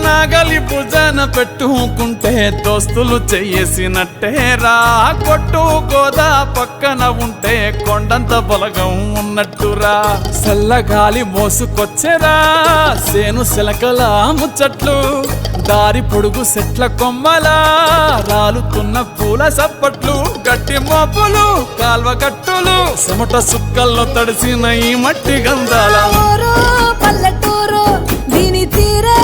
నాగలి భుజాన పెట్టుకుంటే దోస్తులు చెయ్యేసినట్టేరా. కొట్టు గోదా పక్కన ఉంటే కొండంత బలగం ఉన్నట్టురా. చల్లగాలి మోసుకొచ్చెరా సేను శిలకల ముచ్చట్లు. దారి పొడుగు చెట్ల కొమ్మలా రాలుతున్న పూల సప్పట్లు. గట్టి మోపులు కాల్వ గట్టులు చెమట సుక్కల్లో తడిసిన ఈ మట్టి గంధాల పల్లెటూరు దీని తీరే